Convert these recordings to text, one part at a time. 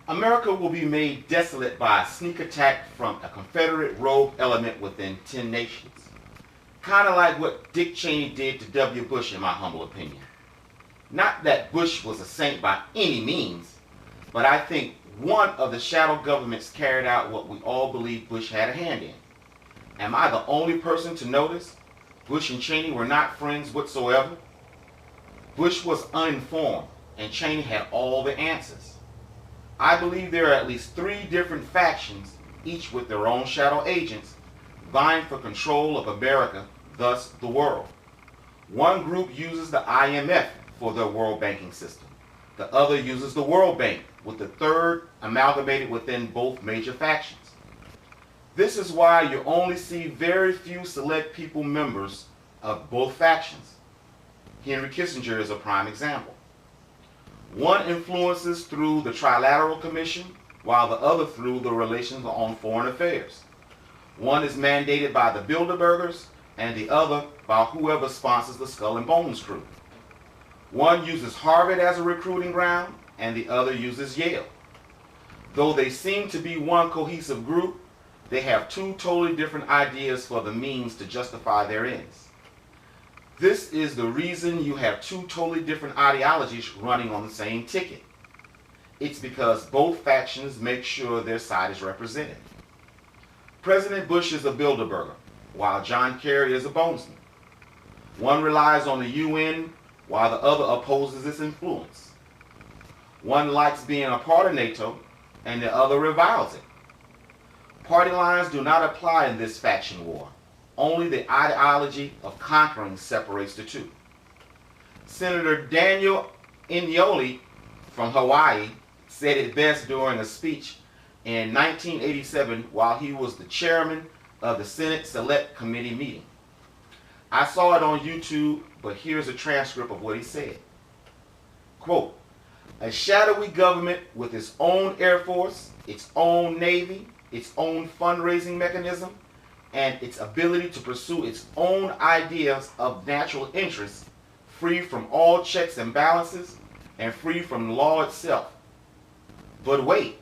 America will be made desolate by a sneak attack from a Confederate rogue element within 10 nations. Kind of like what Dick Cheney did to W. Bush, in my humble opinion. Not that Bush was a saint by any means, but I think one of the shadow governments carried out what we all believe Bush had a hand in. Am I the only person to notice Bush and Cheney were not friends whatsoever? Bush was uninformed, and Cheney had all the answers. I believe there are at least 3 different factions, each with their own shadow agents, vying for control of America, thus the world. One group uses the IMF for their world banking system. The other uses the World Bank, with the third amalgamated within both major factions. This is why you only see very few select people members of both factions. Henry Kissinger is a prime example. One influences through the Trilateral Commission, while the other through the Relations on Foreign Affairs. One is mandated by the Bilderbergers, and the other by whoever sponsors the Skull and Bones crew. One uses Harvard as a recruiting ground, and the other uses Yale. Though they seem to be one cohesive group, they have 2 totally different ideas for the means to justify their ends. This is the reason you have 2 totally different ideologies running on the same ticket. It's because both factions make sure their side is represented. President Bush is a Bilderberger, while John Kerry is a Bonesman. One relies on the UN, while the other opposes its influence. One likes being a part of NATO, and the other reviles it. Party lines do not apply in this faction war. Only the ideology of conquering separates the 2. Senator Daniel Inouye from Hawaii said it best during a speech in 1987 while he was the chairman of the Senate Select Committee meeting. I saw it on YouTube, but here's a transcript of what he said. Quote, "A shadowy government with its own Air Force, its own Navy, its own fundraising mechanism, and its ability to pursue its own ideas of natural interests, free from all checks and balances, and free from law itself. But wait,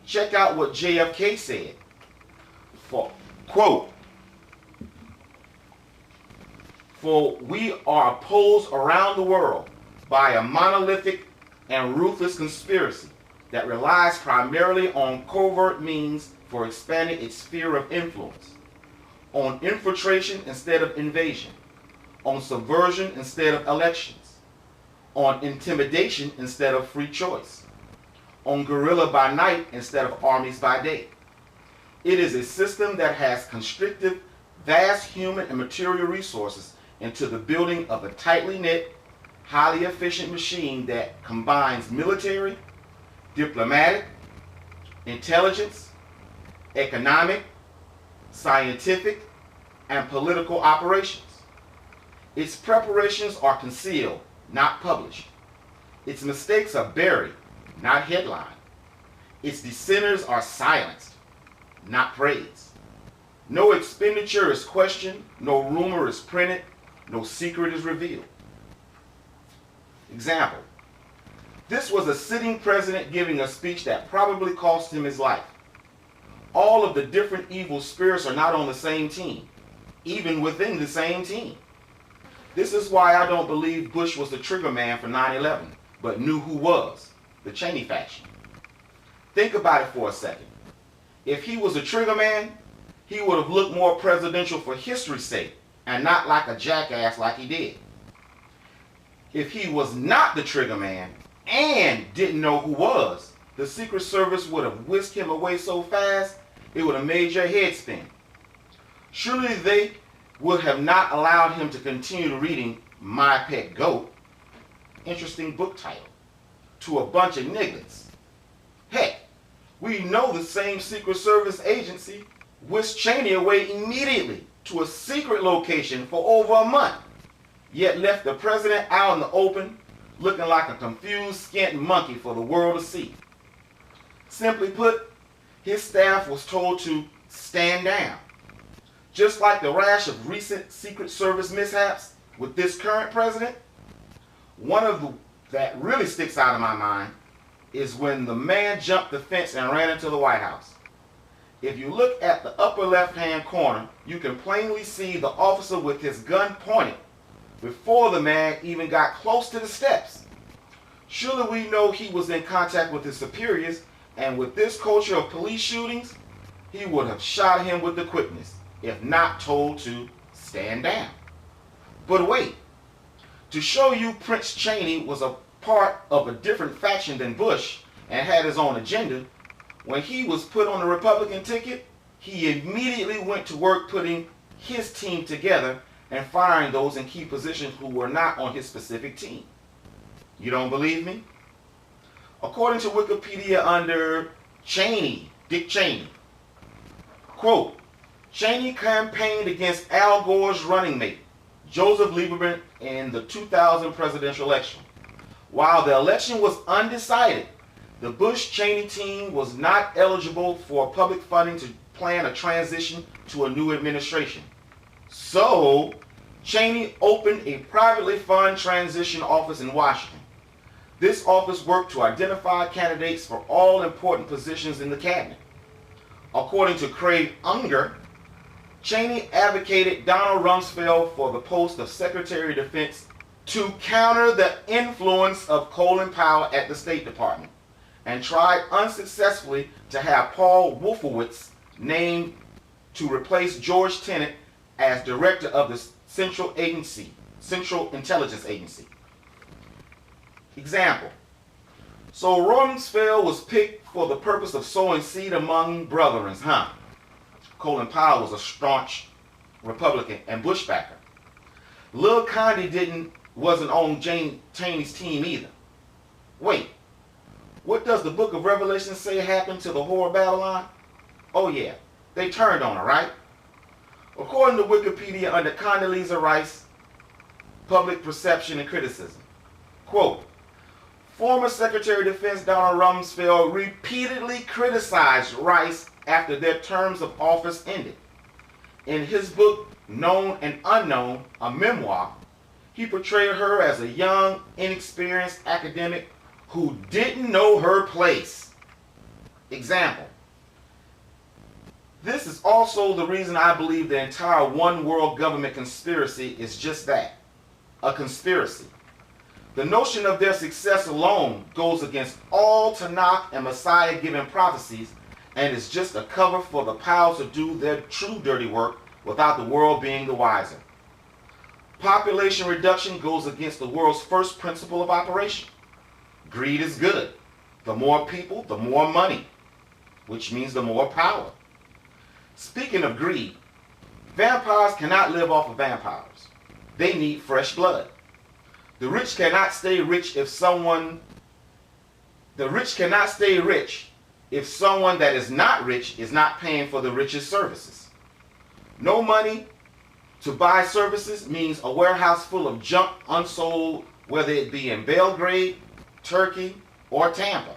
check out what JFK said. Quote, for we are opposed around the world by a monolithic and ruthless conspiracy that relies primarily on covert means for expanding its sphere of influence, on infiltration instead of invasion, on subversion instead of elections, on intimidation instead of free choice, on guerrilla by night instead of armies by day. It is a system that has constricted vast human and material resources into the building of a tightly knit, highly efficient machine that combines military, diplomatic, intelligence, economic, scientific, and political operations. Its preparations are concealed, not published. Its mistakes are buried, not headlined. Its dissenters are silenced, not praised. No expenditure is questioned, no rumor is printed, no secret is revealed. Example, this was a sitting president giving a speech that probably cost him his life. All of the different evil spirits are not on the same team, even within the same team. This is why I don't believe Bush was the trigger man for 9/11, but knew who was, the Cheney faction. Think about it for a second. If he was a trigger man, he would have looked more presidential for history's sake, and not like a jackass like he did. If he was not the trigger man and didn't know who was, the Secret Service would have whisked him away so fast it would have made your head spin. Surely they would have not allowed him to continue reading My Pet Goat, interesting book title, to a bunch of nigglets. Heck, we know the same Secret Service agency whisked Cheney away immediately to a secret location for over a month, yet left the president out in the open looking like a confused skint monkey for the world to see. Simply put, his staff was told to stand down. Just like the rash of recent Secret Service mishaps with this current president, one of that really sticks out in my mind is when the man jumped the fence and ran into the White House. If you look at the upper left-hand corner, you can plainly see the officer with his gun pointed before the man even got close to the steps. Surely we know he was in contact with his superiors, and with this culture of police shootings, he would have shot him with the quickness, if not told to stand down. But wait, to show you Prince Cheney was a part of a different faction than Bush and had his own agenda, when he was put on the Republican ticket, he immediately went to work putting his team together and firing those in key positions who were not on his specific team. You don't believe me? According to Wikipedia, under Cheney, Dick Cheney, quote, Cheney campaigned against Al Gore's running mate, Joseph Lieberman, in the 2000 presidential election. While the election was undecided, the Bush-Cheney team was not eligible for public funding to plan a transition to a new administration. So, Cheney opened a privately funded transition office in Washington. This office worked to identify candidates for all important positions in the cabinet. According to Craig Unger, Cheney advocated Donald Rumsfeld for the post of Secretary of Defense to counter the influence of Colin Powell at the State Department, and tried unsuccessfully to have Paul Wolfowitz named to replace George Tenet as director of the Central Intelligence Agency. Example. So Rumsfeld was picked for the purpose of sowing seed among brethren, Colin Powell was a staunch Republican and Bush backer. Lil Condi wasn't on Cheney's team either. Wait, what does the book of Revelation say happened to the whore of Babylon? Oh yeah, they turned on her, right? According to Wikipedia, under Condoleezza Rice, public perception and criticism, quote, former Secretary of Defense Donald Rumsfeld repeatedly criticized Rice after their terms of office ended. In his book, Known and Unknown, a memoir, he portrayed her as a young, inexperienced academic who didn't know her place. Example. This is also the reason I believe the entire one world government conspiracy is just that, a conspiracy. The notion of their success alone goes against all Tanakh and Messiah-given prophecies and is just a cover for the powers to do their true dirty work without the world being the wiser. Population reduction goes against the world's first principle of operation. Greed is good. The more people, the more money, which means the more power. Speaking of greed, vampires cannot live off of vampires. They need fresh blood. The rich cannot stay rich if someone that is not rich is not paying for the rich's services. No money to buy services means a warehouse full of junk unsold, whether it be in Belgrade, Turkey, or Tampa.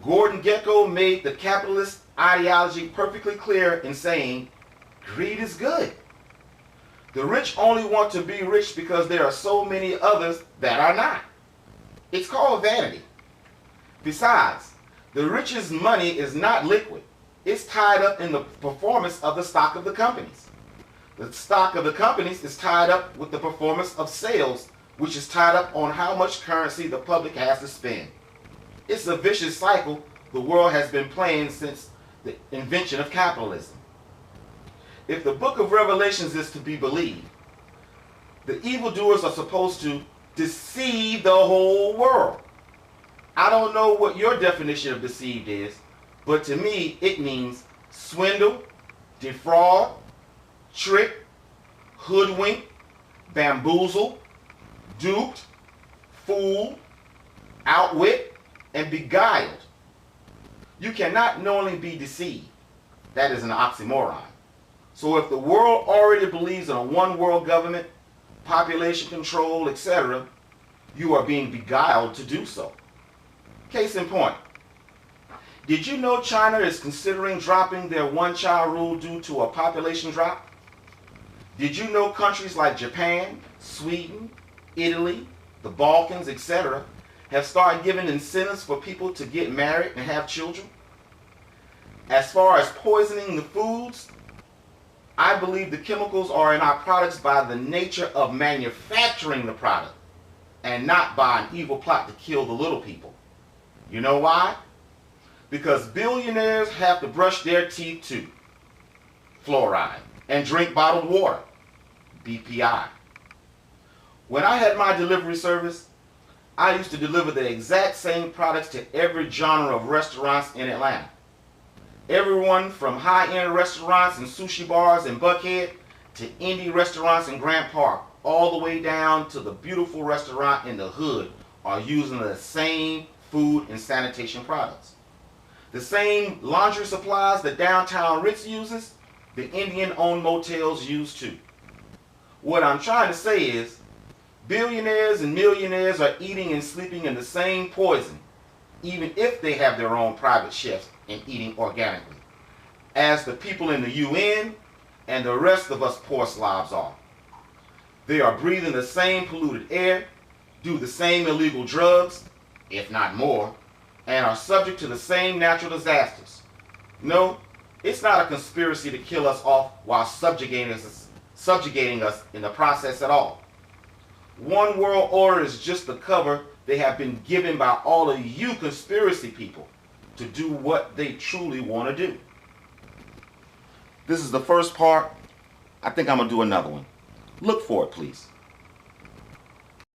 Gordon Gekko made the capitalist ideology perfectly clear in saying, greed is good. The rich only want to be rich because there are so many others that are not. It's called vanity. Besides, the rich's money is not liquid. It's tied up in the performance of the stock of the companies. The stock of the companies is tied up with the performance of sales, which is tied up on how much currency the public has to spend. It's a vicious cycle the world has been playing since the invention of capitalism. If the book of Revelations is to be believed, the evildoers are supposed to deceive the whole world. I don't know what your definition of deceived is, but to me it means swindle, defraud, trick, hoodwink, bamboozle, duped, fooled, outwit, and beguiled. You cannot knowingly be deceived. That is an oxymoron. So if the world already believes in a one world government, population control, etc., you are being beguiled to do so. Case in point, did you know China is considering dropping their one-child rule due to a population drop? Did you know countries like Japan, Sweden, Italy, the Balkans, etc., have started giving incentives for people to get married and have children. As far as poisoning the foods, I believe the chemicals are in our products by the nature of manufacturing the product and not by an evil plot to kill the little people. You know why? Because billionaires have to brush their teeth too, fluoride, and drink bottled water, BPI. When I had my delivery service, I used to deliver the exact same products to every genre of restaurants in Atlanta. Everyone from high-end restaurants and sushi bars in Buckhead to indie restaurants in Grant Park, all the way down to the beautiful restaurant in the hood, are using the same food and sanitation products. The same laundry supplies the downtown Ritz uses, the Indian-owned motels use too. What I'm trying to say is, billionaires and millionaires are eating and sleeping in the same poison, even if they have their own private chefs and eating organically, as the people in the UN and the rest of us poor slobs are. They are breathing the same polluted air, do the same illegal drugs, if not more, and are subject to the same natural disasters. No, it's not a conspiracy to kill us off while subjugating us in the process at all. One world order is just the cover they have been given by all of you conspiracy people to do what they truly want to do. This is the first part. I think I'm going to do another one. Look for it, please.